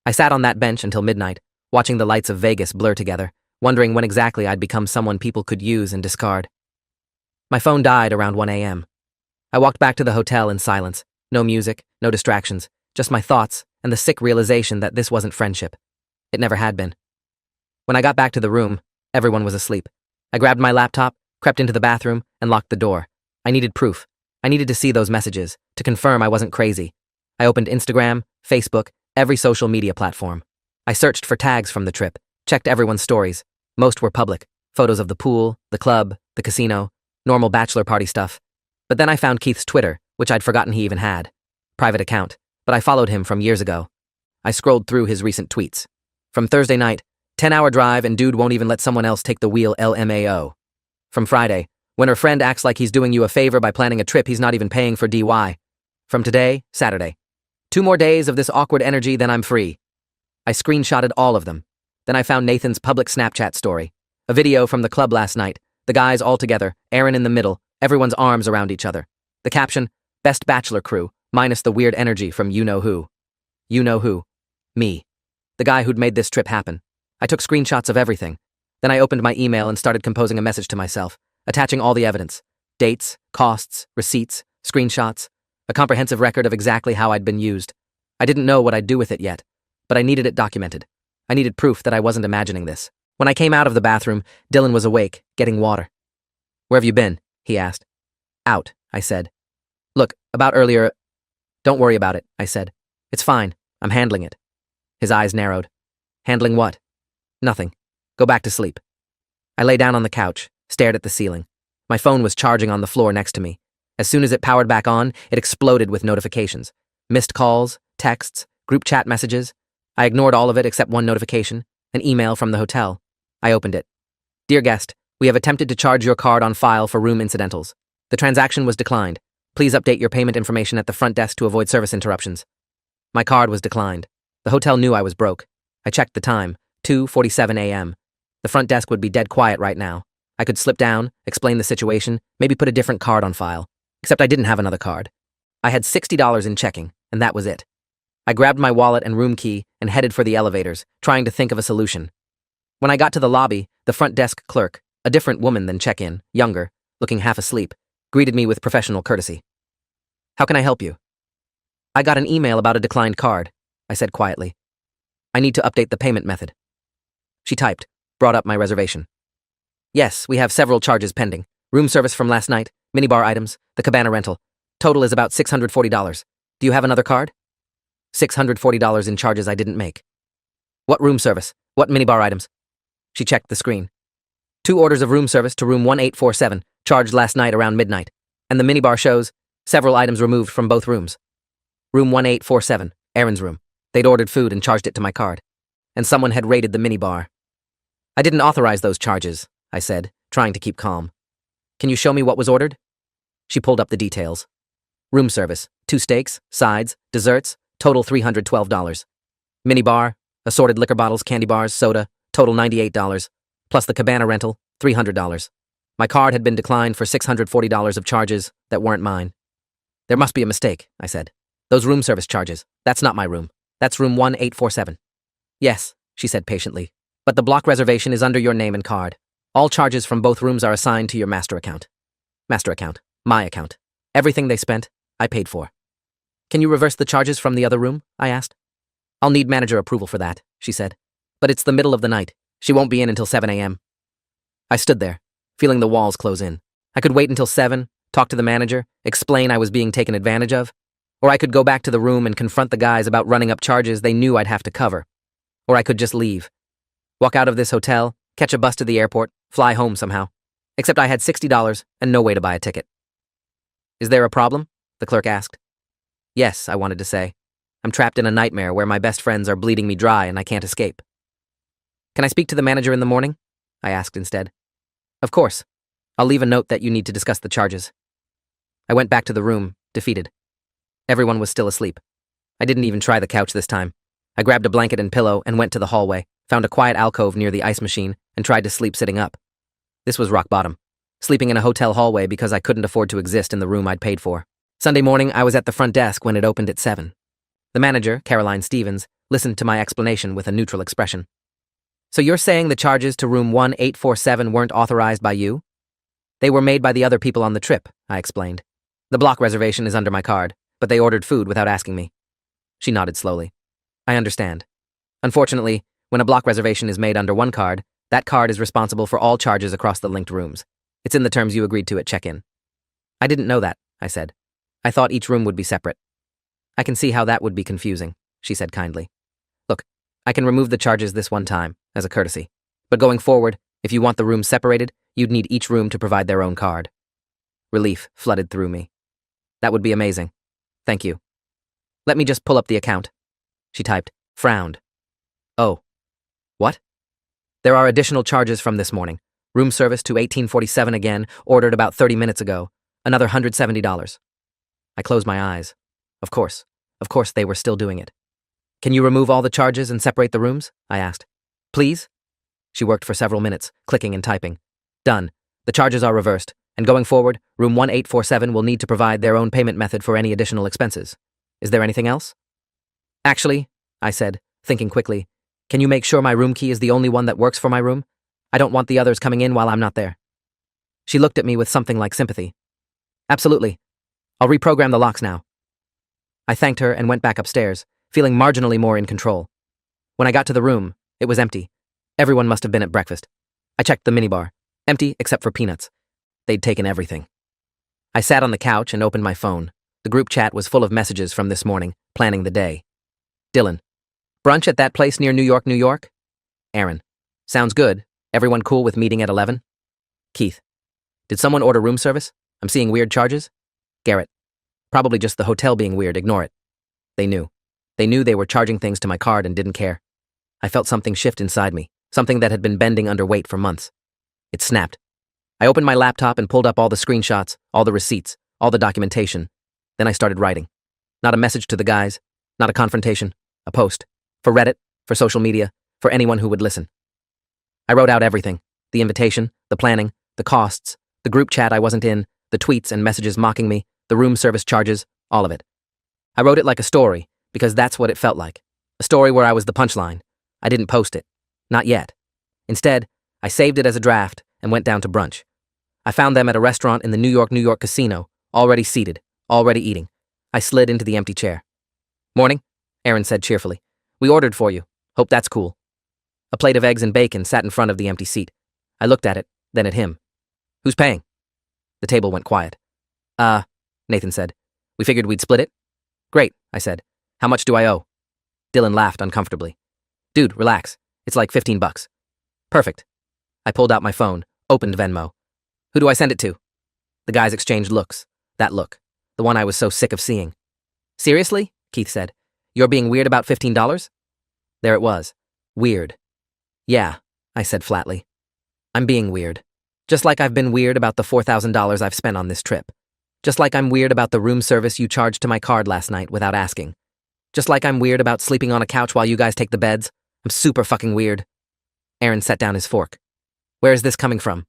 I sat on that bench until midnight, watching the lights of Vegas blur together, wondering when exactly I'd become someone people could use and discard. My phone died around 1 a.m. I walked back to the hotel in silence. No music, no distractions, just my thoughts and the sick realization that this wasn't friendship. It never had been. When I got back to the room, everyone was asleep. I grabbed my laptop, crept into the bathroom, and locked the door. I needed proof. I needed to see those messages, to confirm I wasn't crazy. I opened Instagram, Facebook, every social media platform. I searched for tags from the trip, checked everyone's stories. Most were public. Photos of the pool, the club, the casino, normal bachelor party stuff. But then I found Keith's Twitter, which I'd forgotten he even had. Private account, but I followed him from years ago. I scrolled through his recent tweets. From Thursday night, 10-hour drive and dude won't even let someone else take the wheel LMAO. From Friday, when her friend acts like he's doing you a favor by planning a trip he's not even paying for DY. From today, Saturday. 2 more days of this awkward energy, then I'm free. I screenshotted all of them. Then I found Nathan's public Snapchat story. A video from the club last night. The guys all together, Aaron in the middle, everyone's arms around each other. The caption, best bachelor crew, minus the weird energy from you-know-who. You-know-who. Me. The guy who'd made this trip happen. I took screenshots of everything. Then I opened my email and started composing a message to myself, attaching all the evidence. Dates, costs, receipts, screenshots, a comprehensive record of exactly how I'd been used. I didn't know what I'd do with it yet, but I needed it documented. I needed proof that I wasn't imagining this. When I came out of the bathroom, Dylan was awake, getting water. Where have you been? He asked. Out, I said. Look, about earlier. Don't worry about it, I said. It's fine. I'm handling it. His eyes narrowed. Handling what? Nothing. Go back to sleep. I lay down on the couch, stared at the ceiling. My phone was charging on the floor next to me. As soon as it powered back on, it exploded with notifications. Missed calls, texts, group chat messages. I ignored all of it except one notification, an email from the hotel. I opened it. Dear guest, we have attempted to charge your card on file for room incidentals. The transaction was declined. Please update your payment information at the front desk to avoid service interruptions. My card was declined. The hotel knew I was broke. I checked the time, 2:47 a.m. The front desk would be dead quiet right now. I could slip down, explain the situation, maybe put a different card on file. Except I didn't have another card. I had $60 in checking, and that was it. I grabbed my wallet and room key and headed for the elevators, trying to think of a solution. When I got to the lobby, the front desk clerk, a different woman than check-in, younger, looking half asleep, greeted me with professional courtesy. "How can I help you?" "I got an email about a declined card," I said quietly. "I need to update the payment method." She typed, brought up my reservation. "Yes, we have several charges pending. Room service from last night, minibar items, the cabana rental. Total is about $640. Do you have another card?" $640 in charges I didn't make. "What room service? What minibar items?" She checked the screen. 2 orders of room service to room 1847, charged last night around midnight. And the minibar shows several items removed from both rooms. Room 1847, Aaron's room. They'd ordered food and charged it to my card. And someone had raided the minibar. "I didn't authorize those charges," I said, trying to keep calm. "Can you show me what was ordered?" She pulled up the details. Room service, 2 steaks, sides, desserts, total $312. Minibar, assorted liquor bottles, candy bars, soda, total $98, plus the cabana rental, $300. My card had been declined for $640 of charges that weren't mine. "There must be a mistake," I said. "Those room service charges, that's not my room. That's room 1847. "Yes," she said patiently, "but the block reservation is under your name and card. All charges from both rooms are assigned to your master account." Master account, my account. Everything they spent, I paid for. "Can you reverse the charges from the other room?" I asked. "I'll need manager approval for that," she said. "But it's the middle of the night. She won't be in until 7 a.m. I stood there, feeling the walls close in. I could wait until 7, talk to the manager, explain I was being taken advantage of. Or I could go back to the room and confront the guys about running up charges they knew I'd have to cover. Or I could just leave. Walk out of this hotel, catch a bus to the airport, fly home somehow. Except I had $60 and no way to buy a ticket. "Is there a problem?" the clerk asked. "Yes," I wanted to say. "I'm trapped in a nightmare where my best friends are bleeding me dry and I can't escape." "Can I speak to the manager in the morning?" I asked instead. "Of course. I'll leave a note that you need to discuss the charges." I went back to the room, defeated. Everyone was still asleep. I didn't even try the couch this time. I grabbed a blanket and pillow and went to the hallway, found a quiet alcove near the ice machine, and tried to sleep sitting up. This was rock bottom. Sleeping in a hotel hallway because I couldn't afford to exist in the room I'd paid for. Sunday morning, I was at the front desk when it opened at 7. The manager, Caroline Stevens, listened to my explanation with a neutral expression. "So you're saying the charges to room 1847 weren't authorized by you?" "They were made by the other people on the trip," I explained. "The block reservation is under my card, but they ordered food without asking me." She nodded slowly. "I understand. Unfortunately, when a block reservation is made under one card, that card is responsible for all charges across the linked rooms. It's in the terms you agreed to at check-in." "I didn't know that," I said. "I thought each room would be separate." "I can see how that would be confusing," she said kindly. "Look, I can remove the charges this one time, as a courtesy. But going forward, if you want the rooms separated, you'd need each room to provide their own card." Relief flooded through me. "That would be amazing. Thank you. Let me just pull up the account." She typed, frowned. "Oh. What?" "There are additional charges from this morning. Room service to 1847 again, ordered about 30 minutes ago. Another $170. I closed my eyes. Of course they were still doing it. "Can you remove all the charges and separate the rooms?" I asked. "Please?" She worked for several minutes, clicking and typing. "Done. The charges are reversed, and going forward, room 1847 will need to provide their own payment method for any additional expenses. Is there anything else?" "Actually," I said, thinking quickly, "can you make sure my room key is the only one that works for my room? I don't want the others coming in while I'm not there." She looked at me with something like sympathy. "Absolutely. I'll reprogram the locks now." I thanked her and went back upstairs, feeling marginally more in control. When I got to the room, it was empty. Everyone must have been at breakfast. I checked the minibar. Empty except for peanuts. They'd taken everything. I sat on the couch and opened my phone. The group chat was full of messages from this morning, planning the day. Dylan. "Brunch at that place near New York, New York?" Aaron. "Sounds good. Everyone cool with meeting at 11? Keith. "Did someone order room service? I'm seeing weird charges?" Garrett. "Probably just the hotel being weird, ignore it." They knew. They knew they were charging things to my card and didn't care. I felt something shift inside me, something that had been bending under weight for months. It snapped. I opened my laptop and pulled up all the screenshots, all the receipts, all the documentation. Then I started writing. Not a message to the guys, not a confrontation, a post. For Reddit, for social media, for anyone who would listen. I wrote out everything. The invitation, the planning, the costs, the group chat I wasn't in, the tweets and messages mocking me, the room service charges, all of it. I wrote it like a story, because that's what it felt like. A story where I was the punchline. I didn't post it. Not yet. Instead, I saved it as a draft and went down to brunch. I found them at a restaurant in the New York casino, already seated, already eating. I slid into the empty chair. "Morning," Aaron said cheerfully. "We ordered for you. Hope that's cool." A plate of eggs and bacon sat in front of the empty seat. I looked at it, then at him. "Who's paying?" The table went quiet. Nathan said. "We figured we'd split it." "Great," I said. "How much do I owe?" Dylan laughed uncomfortably. "Dude, relax. It's like $15. "Perfect." I pulled out my phone, opened Venmo. "Who do I send it to?" The guys exchanged looks. That look. The one I was so sick of seeing. "Seriously?" Keith said. "You're being weird about $15? There it was. Weird. "Yeah," I said flatly. "I'm being weird. Just like I've been weird about the $4,000 I've spent on this trip. Just like I'm weird about the room service you charged to my card last night without asking. Just like I'm weird about sleeping on a couch while you guys take the beds. I'm super fucking weird." Aaron set down his fork. "Where is this coming from?"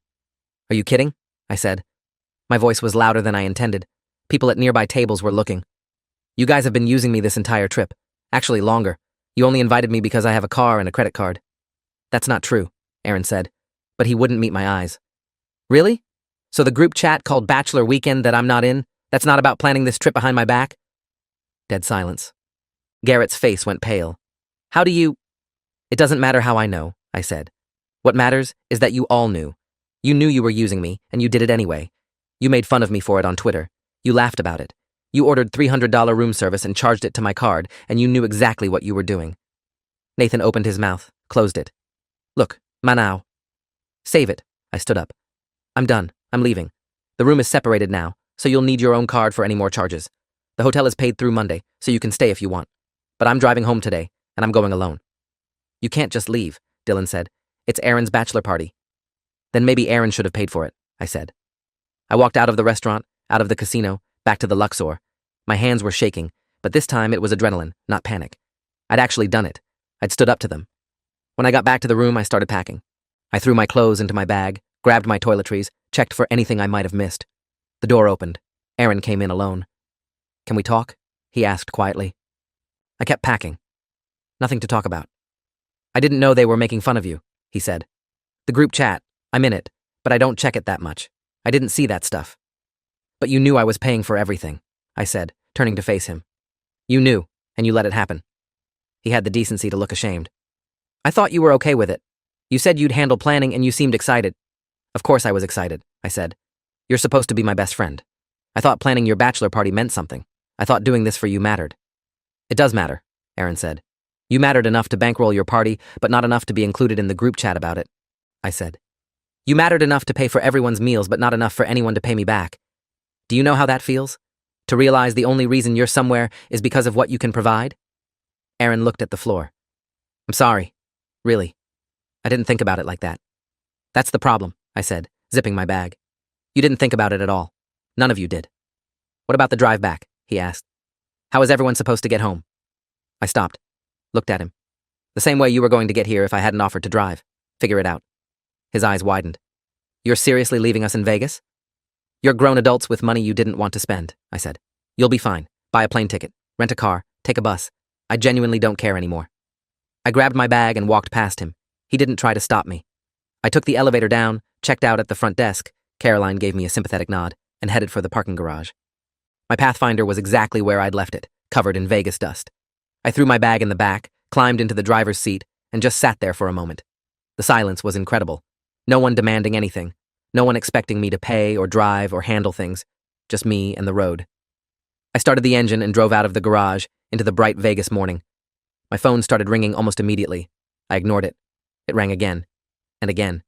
"Are you kidding?" I said. My voice was louder than I intended. People at nearby tables were looking. "You guys have been using me this entire trip. Actually, longer. You only invited me because I have a car and a credit card." "That's not true," Aaron said, but he wouldn't meet my eyes. "Really? So the group chat called Bachelor Weekend that I'm not in, that's not about planning this trip behind my back?" Dead silence. Garrett's face went pale. "How do you—" "It doesn't matter how I know," I said. "What matters is that you all knew. You knew you were using me, and you did it anyway. You made fun of me for it on Twitter. You laughed about it. You ordered $300 room service and charged it to my card, and you knew exactly what you were doing." Nathan opened his mouth, closed it. "Look, Manau." "Save it." I stood up. "I'm done. I'm leaving. The room is separated now, so you'll need your own card for any more charges. The hotel is paid through Monday, so you can stay if you want. But I'm driving home today, and I'm going alone." "You can't just leave," Dylan said. "It's Aaron's bachelor party." "Then maybe Aaron should have paid for it," I said. I walked out of the restaurant, out of the casino, back to the Luxor. My hands were shaking, but this time it was adrenaline, not panic. I'd actually done it. I'd stood up to them. When I got back to the room, I started packing. I threw my clothes into my bag, grabbed my toiletries, checked for anything I might have missed. The door opened. Aaron came in alone. "Can we talk?" he asked quietly. I kept packing. "Nothing to talk about." "I didn't know they were making fun of you," he said. "The group chat, I'm in it, but I don't check it that much. I didn't see that stuff." "But you knew I was paying for everything," I said, turning to face him. "You knew, and you let it happen." He had the decency to look ashamed. "I thought you were okay with it. You said you'd handle planning and you seemed excited." "Of course I was excited," I said. "You're supposed to be my best friend. I thought planning your bachelor party meant something. I thought doing this for you mattered." "It does matter," Aaron said. "You mattered enough to bankroll your party, but not enough to be included in the group chat about it," I said. "You mattered enough to pay for everyone's meals, but not enough for anyone to pay me back. Do you know how that feels? To realize the only reason you're somewhere is because of what you can provide?" Aaron looked at the floor. "I'm sorry. Really. I didn't think about it like that." "That's the problem," I said, zipping my bag. "You didn't think about it at all. None of you did." "What about the drive back?" he asked. "How is everyone supposed to get home?" I stopped, looked at him. "The same way you were going to get here if I hadn't offered to drive. Figure it out." His eyes widened. "You're seriously leaving us in Vegas?" "You're grown adults with money you didn't want to spend," I said. "You'll be fine. Buy a plane ticket, rent a car, take a bus. I genuinely don't care anymore." I grabbed my bag and walked past him. He didn't try to stop me. I took the elevator down, checked out at the front desk. Caroline gave me a sympathetic nod, and headed for the parking garage. My Pathfinder was exactly where I'd left it, covered in Vegas dust. I threw my bag in the back, climbed into the driver's seat, and just sat there for a moment. The silence was incredible. No one demanding anything. No one expecting me to pay or drive or handle things. Just me and the road. I started the engine and drove out of the garage into the bright Vegas morning. My phone started ringing almost immediately. I ignored it. It rang again. And again.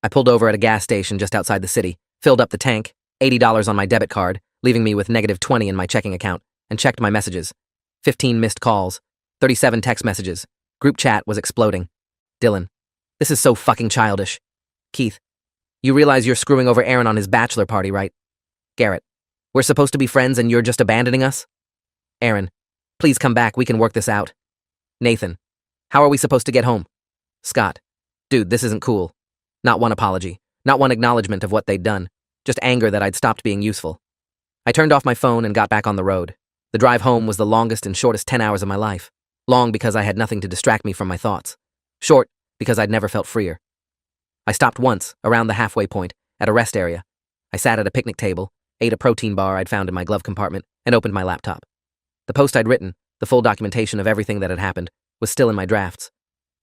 I pulled over at a gas station just outside the city, filled up the tank, $80 on my debit card, leaving me with -20 in my checking account, and checked my messages. 15 missed calls, 37 text messages. Group chat was exploding. Dylan. "This is so fucking childish." Keith. "You realize you're screwing over Aaron on his bachelor party, right?" Garrett. "We're supposed to be friends and you're just abandoning us?" Aaron. "Please come back, we can work this out." Nathan. "How are we supposed to get home?" Scott. Dude, this isn't cool. Not one apology. Not one acknowledgement of what they'd done. Just anger that I'd stopped being useful. I turned off my phone and got back on the road. The drive home was the longest and shortest 10 hours of my life. Long because I had nothing to distract me from my thoughts. Short because I'd never felt freer. I stopped once, around the halfway point, at a rest area. I sat at a picnic table, ate a protein bar I'd found in my glove compartment, and opened my laptop. The post I'd written, the full documentation of everything that had happened, was still in my drafts.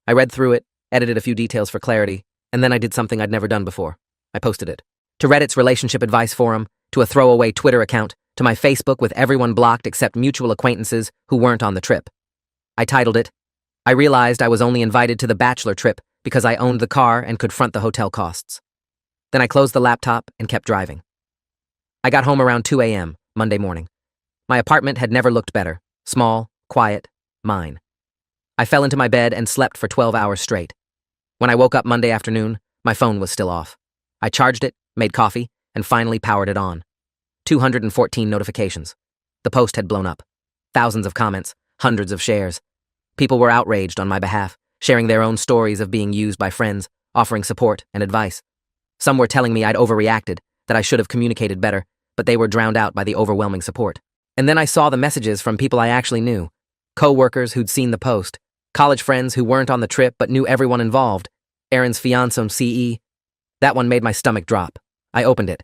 I read through it, edited a few details for clarity, and then I did something I'd never done before. I posted it. To Reddit's relationship advice forum, to a throwaway Twitter account, to my Facebook with everyone blocked except mutual acquaintances who weren't on the trip. I titled it, I realized I was only invited to the bachelor trip because I owned the car and could front the hotel costs. Then I closed the laptop and kept driving. I got home around 2 a.m., Monday morning. My apartment had never looked better. Small, quiet, mine. I fell into my bed and slept for 12 hours straight. When I woke up Monday afternoon, my phone was still off. I charged it, made coffee, and finally powered it on. 214 notifications. The post had blown up. Thousands of comments, hundreds of shares. People were outraged on my behalf, sharing their own stories of being used by friends, offering support and advice. Some were telling me I'd overreacted, that I should have communicated better, but they were drowned out by the overwhelming support. And then I saw the messages from people I actually knew. Co-workers who'd seen the post, college friends who weren't on the trip but knew everyone involved, Aaron's fiancé CE. That one made my stomach drop. I opened it.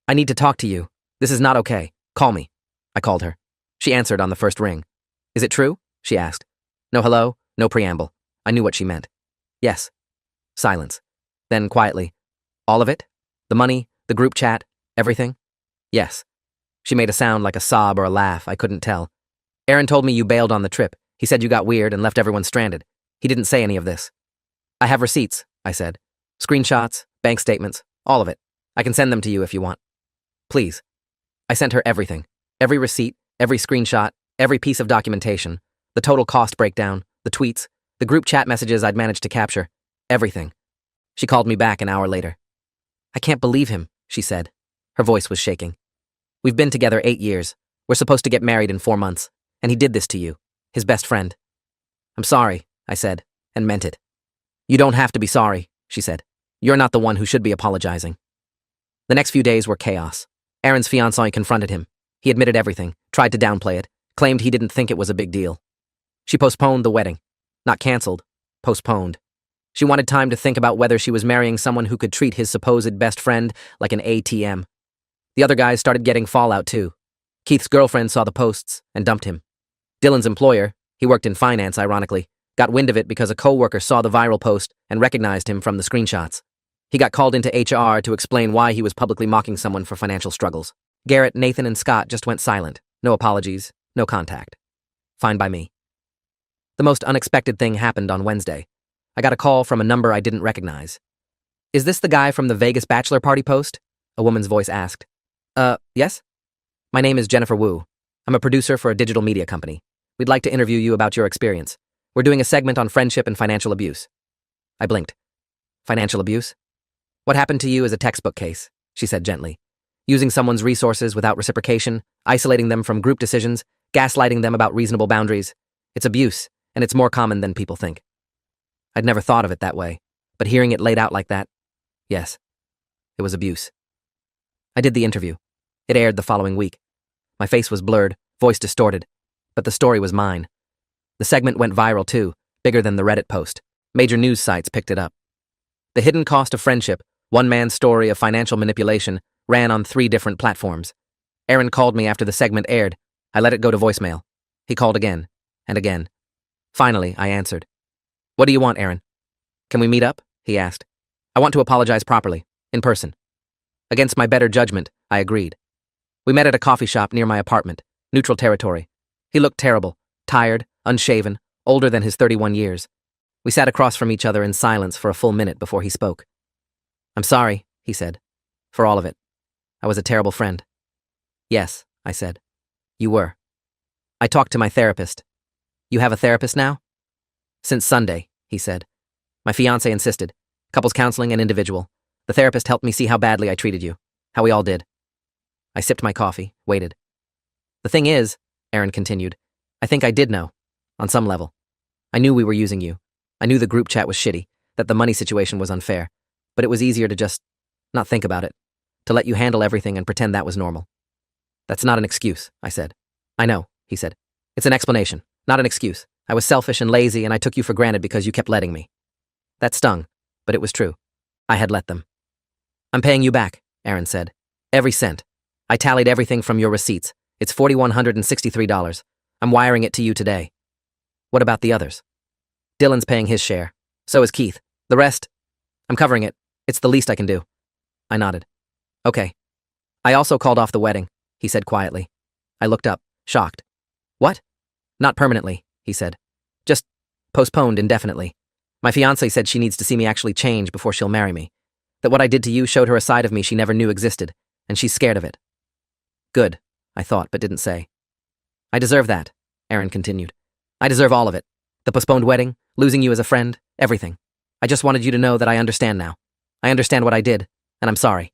I need to talk to you. This is not okay. Call me. I called her. She answered on the first ring. Is it true? She asked. No hello, no preamble. I knew what she meant. Yes. Silence. Then quietly. All of it? The money, the group chat, everything? Yes. She made a sound like a sob or a laugh, I couldn't tell. Aaron told me you bailed on the trip. He said you got weird and left everyone stranded. He didn't say any of this. I have receipts, I said. Screenshots, bank statements, all of it. I can send them to you if you want. Please. I sent her everything. Every receipt, every screenshot, every piece of documentation, the total cost breakdown, the tweets, the group chat messages I'd managed to capture. Everything. She called me back an hour later. I can't believe him, she said. Her voice was shaking. We've been together 8 years. We're supposed to get married in 4 months. And he did this to you, his best friend. I'm sorry, I said, and meant it. You don't have to be sorry, she said. You're not the one who should be apologizing. The next few days were chaos. Aaron's fiancée confronted him. He admitted everything, tried to downplay it, claimed he didn't think it was a big deal. She postponed the wedding. Not canceled, postponed. She wanted time to think about whether she was marrying someone who could treat his supposed best friend like an ATM. The other guys started getting fallout too. Keith's girlfriend saw the posts and dumped him. Dylan's employer, he worked in finance ironically, got wind of it because a co-worker saw the viral post and recognized him from the screenshots. He got called into HR to explain why he was publicly mocking someone for financial struggles. Garrett, Nathan, and Scott just went silent. No apologies, no contact. Fine by me. The most unexpected thing happened on Wednesday. I got a call from a number I didn't recognize. Is this the guy from the Vegas bachelor party post? A woman's voice asked. Yes? My name is Jennifer Wu. I'm a producer for a digital media company. We'd like to interview you about your experience. We're doing a segment on friendship and financial abuse. I blinked. Financial abuse? What happened to you is a textbook case, she said gently. Using someone's resources without reciprocation, isolating them from group decisions, gaslighting them about reasonable boundaries. It's abuse, and it's more common than people think. I'd never thought of it that way, but hearing it laid out like that, yes, it was abuse. I did the interview. It aired the following week. My face was blurred, voice distorted, but the story was mine. The segment went viral too, bigger than the Reddit post. Major news sites picked it up. The Hidden Cost of Friendship, one man's story of financial manipulation, ran on 3 different platforms. Aaron called me after the segment aired. I let it go to voicemail. He called again, and again. Finally, I answered. What do you want, Aaron? Can we meet up? He asked. I want to apologize properly, in person. Against my better judgment, I agreed. We met at a coffee shop near my apartment, neutral territory. He looked terrible, tired, unshaven, older than his 31 years. We sat across from each other in silence for a full minute before he spoke. I'm sorry, he said, for all of it. I was a terrible friend. Yes, I said. You were. I talked to my therapist. You have a therapist now? Since Sunday, he said. My fiancé insisted. Couples counseling and individual. The therapist helped me see how badly I treated you. How we all did. I sipped my coffee, waited. The thing is, Aaron continued, I think I did know, on some level. I knew we were using you. I knew the group chat was shitty, that the money situation was unfair, but it was easier to just not think about it, to let you handle everything and pretend that was normal. That's not an excuse, I said. I know, he said. It's an explanation, not an excuse. I was selfish and lazy, and I took you for granted because you kept letting me. That stung, but it was true. I had let them. I'm paying you back, Aaron said. Every cent. I tallied everything from your receipts. It's $4,163. I'm wiring it to you today. What about the others? Dylan's paying his share. So is Keith. The rest? I'm covering it. It's the least I can do. I nodded. Okay. I also called off the wedding, he said quietly. I looked up, shocked. What? Not permanently, he said. Just postponed indefinitely. My fiancée said she needs to see me actually change before she'll marry me. That what I did to you showed her a side of me she never knew existed, and she's scared of it. Good, I thought, but didn't say. I deserve that, Aaron continued. I deserve all of it. The postponed wedding, losing you as a friend, everything. I just wanted you to know that I understand now. I understand what I did, and I'm sorry.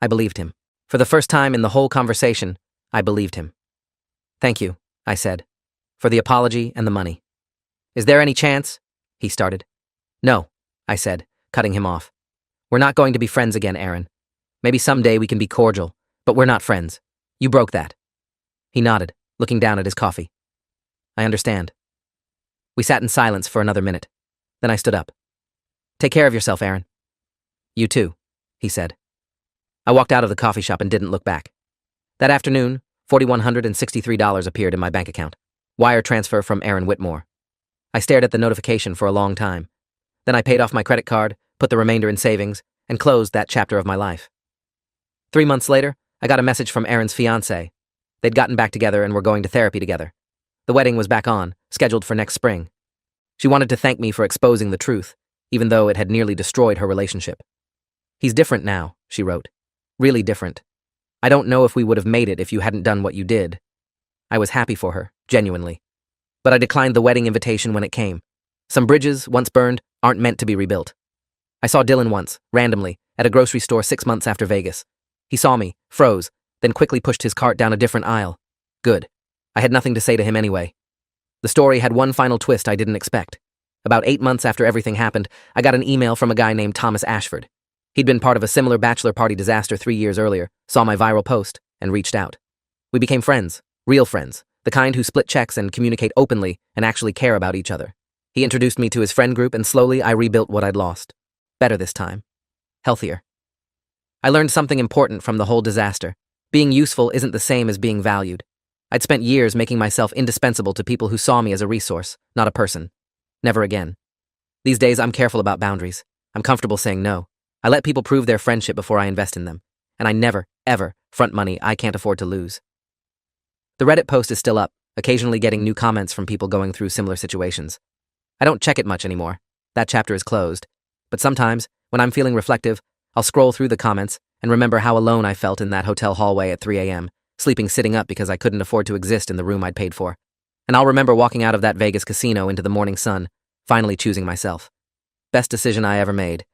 I believed him. For the first time in the whole conversation, I believed him. Thank you, I said, for the apology and the money. Is there any chance? He started. No, I said, cutting him off. We're not going to be friends again, Aaron. Maybe someday we can be cordial, but we're not friends. You broke that. He nodded, looking down at his coffee. I understand. We sat in silence for another minute. Then I stood up. Take care of yourself, Aaron. You too, he said. I walked out of the coffee shop and didn't look back. That afternoon, $4,163 appeared in my bank account. Wire transfer from Aaron Whitmore. I stared at the notification for a long time. Then I paid off my credit card, put the remainder in savings, and closed that chapter of my life. 3 months later, I got a message from Aaron's fiancée. They'd gotten back together and were going to therapy together. The wedding was back on, scheduled for next spring. She wanted to thank me for exposing the truth, even though it had nearly destroyed her relationship. He's different now, she wrote. Really different. I don't know if we would have made it if you hadn't done what you did. I was happy for her, genuinely. But I declined the wedding invitation when it came. Some bridges, once burned, aren't meant to be rebuilt. I saw Dylan once, randomly, at a grocery store 6 months after Vegas. He saw me, froze, then quickly pushed his cart down a different aisle. Good. I had nothing to say to him anyway. The story had one final twist I didn't expect. About 8 months after everything happened, I got an email from a guy named Thomas Ashford. He'd been part of a similar bachelor party disaster 3 years earlier, saw my viral post, and reached out. We became friends, real friends, the kind who split checks and communicate openly and actually care about each other. He introduced me to his friend group, and slowly I rebuilt what I'd lost. Better this time. Healthier. I learned something important from the whole disaster. Being useful isn't the same as being valued. I'd spent years making myself indispensable to people who saw me as a resource, not a person. Never again. These days, I'm careful about boundaries. I'm comfortable saying no. I let people prove their friendship before I invest in them. And I never, ever, front money I can't afford to lose. The Reddit post is still up, occasionally getting new comments from people going through similar situations. I don't check it much anymore. That chapter is closed. But sometimes, when I'm feeling reflective, I'll scroll through the comments and remember how alone I felt in that hotel hallway at 3 a.m., sleeping sitting up because I couldn't afford to exist in the room I'd paid for. And I'll remember walking out of that Vegas casino into the morning sun, finally choosing myself. Best decision I ever made.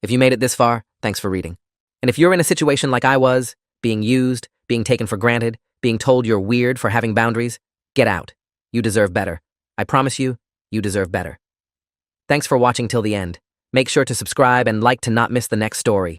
If you made it this far, thanks for reading. And if you're in a situation like I was, being used, being taken for granted, being told you're weird for having boundaries, get out. You deserve better. I promise you, you deserve better. Thanks for watching till the end. Make sure to subscribe and like to not miss the next story.